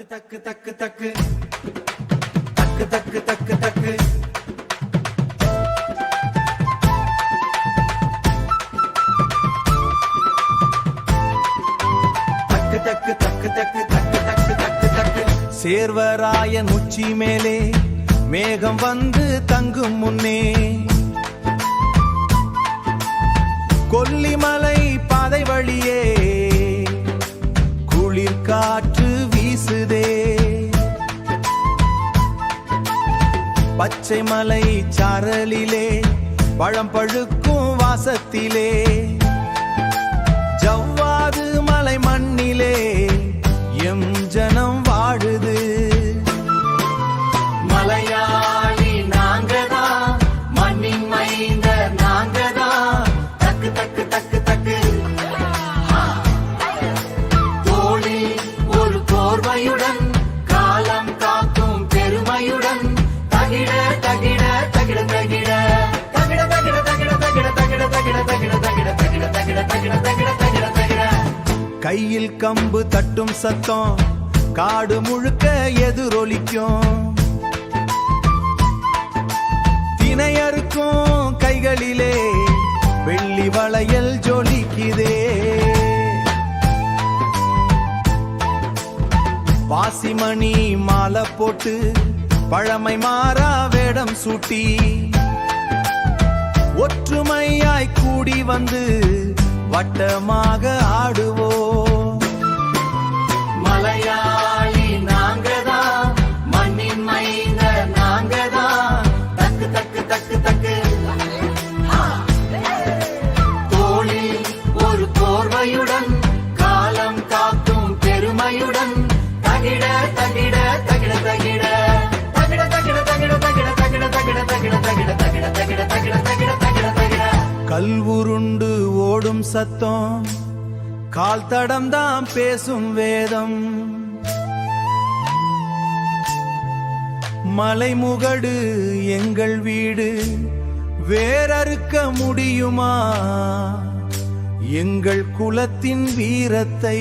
தக்கு தக்கு தக்கு தக்கு தக்கு தக்கு தக்கு தக்கு தக்கு தக்கு தக்கு தக்கு தக்கு தக்கு தக்கு சேர்வராயன் உச்சி மேலே மேகம் வந்து தங்கும் முன்னே கொல்லிமலை பாதை வழியே குளிர் காற்று வீசுதே பச்சை மலை சாரலிலே பழம் பழுக்கும் வாசத்திலே ஜவ்வாது மலை மண்ணிலே எம் ஜனம் வாழுது மலையாளி நாங்கதான் மண்ணின் மைந்த நாங்கதான் தக்கு தக்கு தக்கு தக்கு தோளில் ஒரு கோர்வையுடன் காலம் காக்கும் பெருமையுடன் தகிட தகிட தகிட தகிட தகிட தகிட தகிட தகிட தகிட தகிட தகிட தகிட தகிட தகிட தகிட தகிட தகிட தகிட கையில் கம்பு தட்டும் சத்தம் காடு முழுக்க எதிரொலிக்கும் தினையறுக்கும் கைகளிலே வெள்ளி வளையல் ஜொலிக்குதே பாசிமணி மாலை போட்டு பழமை மாறா வேடம் சூட்டி ஒற்றுமையாய் கூடி வந்து வட்டமாக ஆடுவோம் மலையாளி நாங்கதான் மண்ணின் மைந்த நாங்கதான் தக்கு தக்கு தக்கு தக்கு தோளில் ஒரு கோர்வையுடன் காலம் காக்கும் பெருமையுடன் தகிட தகிட தகிட தகிட தகிட தகிட தகிட தகிட தகிட தகிட தகிட தகிட தகிட தகிட தகிட தகிட தகிட தகிட கல்வுருண்டு ஓடும் சத்தம் கால் தடம் தான் பேசும் வேதம் மலைமுகடு எங்கள் வீடு வேறறுக்க முடியுமா எங்கள் குலத்தின் வீரத்தை